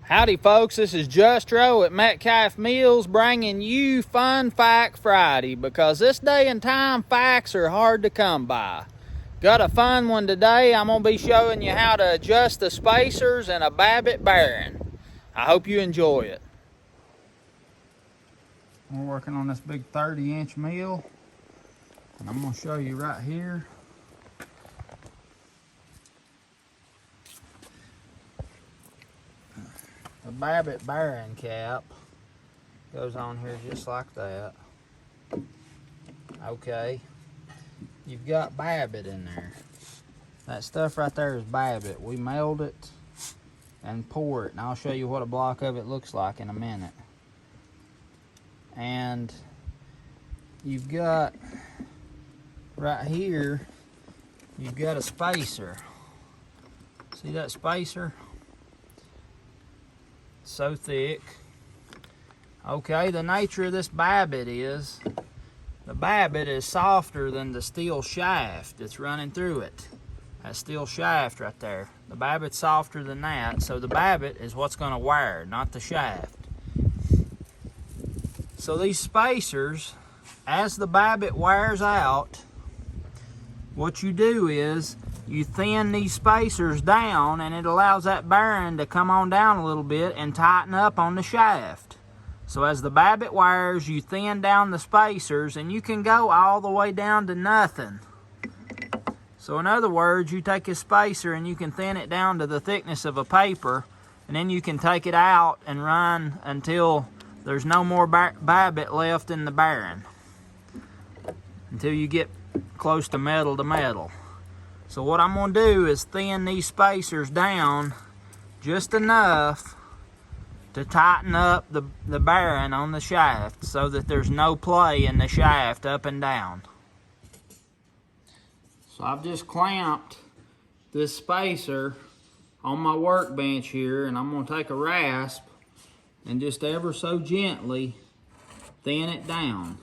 Howdy folks, this is Justro at Metcalf Mills bringing you Fun Fact Friday, because this day and time facts are hard to come by. Got a fun one today. I'm going to be showing you how to adjust the spacers in a Babbitt Bearing. I hope you enjoy it. We're working on this big 30-inch mill, and I'm going to show you right here. The Babbitt Bearing cap goes on here just like that. Okay, you've got Babbitt in there. That stuff right there is Babbitt. We meld it and pour it, and I'll show you what a block of it looks like in a minute. And you've got right here, you've got a spacer. See that spacer? So thick. Okay, the nature of this Babbitt is, the Babbitt is softer than the steel shaft that's running through it. That steel shaft right there. The Babbitt's softer than that, so the Babbitt is what's going to wear, not the shaft. So these spacers, as the Babbitt wears out, what you do is you thin these spacers down, and it allows that bearing to come on down a little bit and tighten up on the shaft. So as the Babbitt wears, you thin down the spacers, and you can go all the way down to nothing. So in other words, you take a spacer and you can thin it down to the thickness of a paper, and then you can take it out and run until there's no more Babbitt left in the bearing, until you get close to metal to metal. So what I'm going to do is thin these spacers down just enough to tighten up the bearing on the shaft so that there's no play in the shaft up and down. So I've just clamped this spacer on my workbench here, and I'm going to take a rasp and just ever so gently thin it down.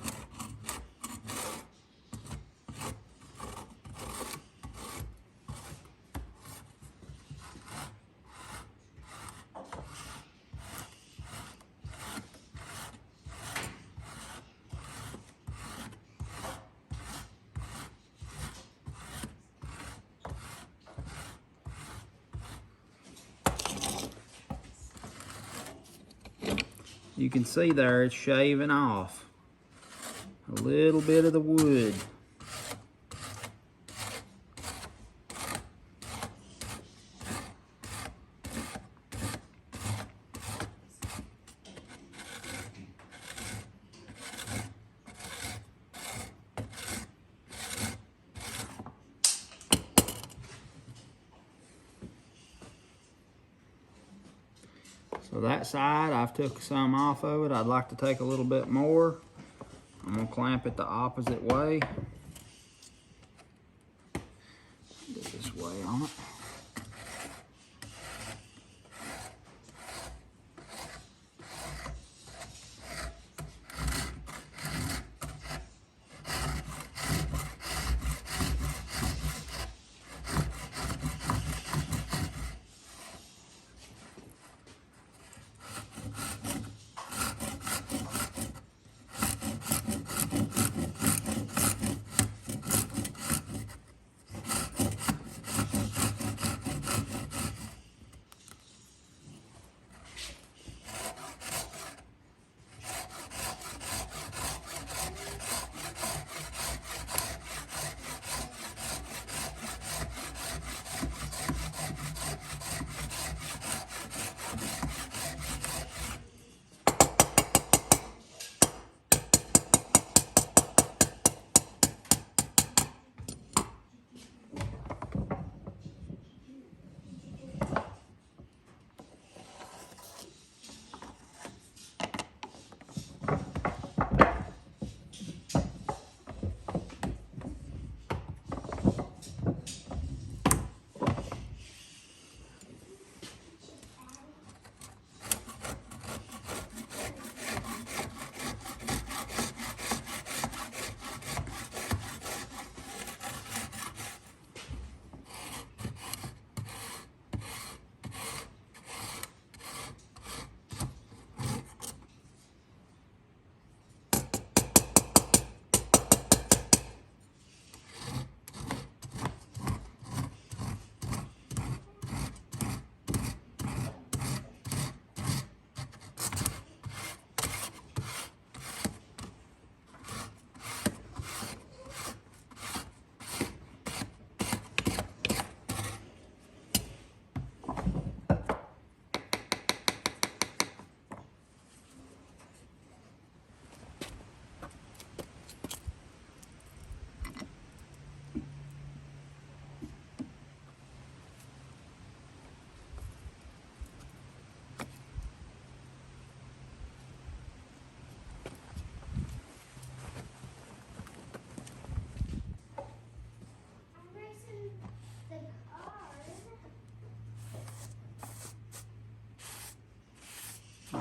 You can see there it's shaving off a little bit of the wood. So that side, I've took some off of it. I'd like to take a little bit more. I'm gonna clamp it the opposite way. Do it this way on it.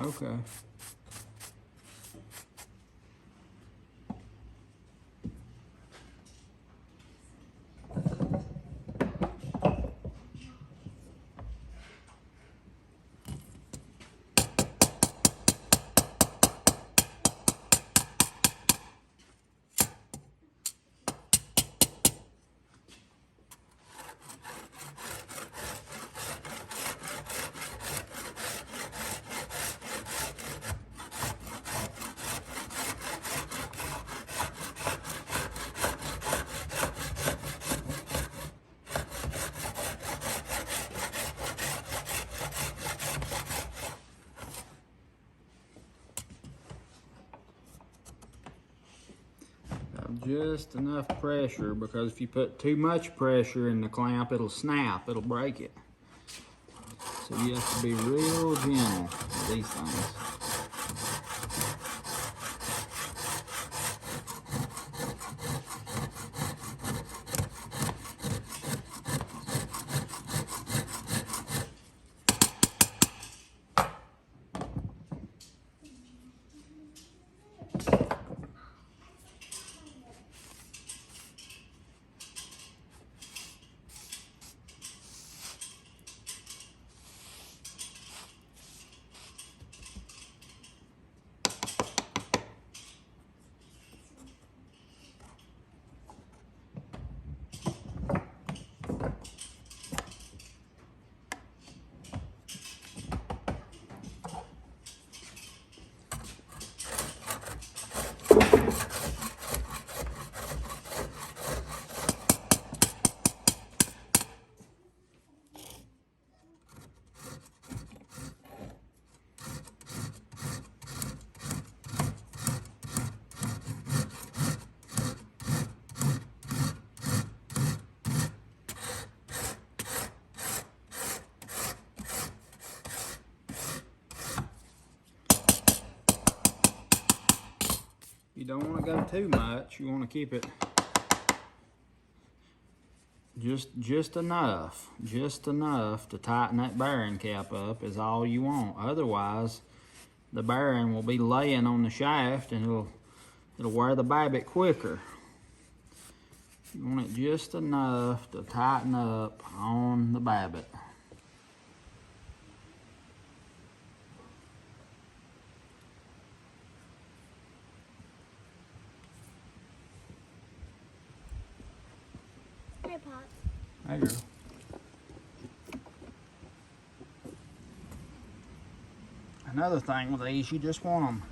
Okay. Just enough pressure, because if you put too much pressure in the clamp, it'll snap, it'll break it. So you have to be real gentle with these things. You don't want to go too much. You want to keep it just enough to tighten that bearing cap up is all you want. Otherwise, the bearing will be laying on the shaft and it'll wear the Babbitt quicker. You want it just enough to tighten up on the Babbitt. Hey, Pop. There you go. Another thing with these, you just want them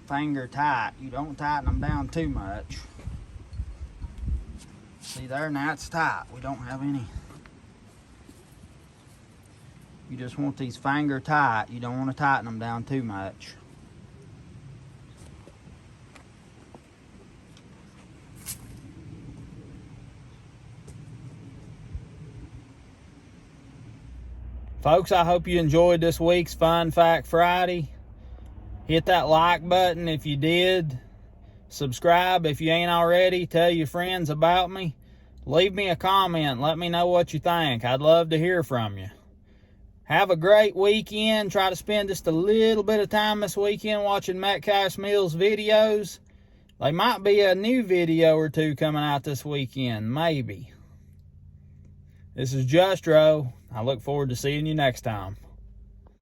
finger tight. You don't tighten them down too much. See there, now it's tight. We don't have any. You just want these finger tight. You don't want to tighten them down too much. Folks, I hope you enjoyed this week's Fun Fact Friday. Hit that like button if you did. Subscribe if you ain't already. Tell your friends about me. Leave me a comment. Let me know what you think. I'd love to hear from you. Have a great weekend. Try to spend just a little bit of time this weekend watching Metcalf Mills videos. There might be a new video or two coming out this weekend. Maybe. This is Justro. I look forward to seeing you next time.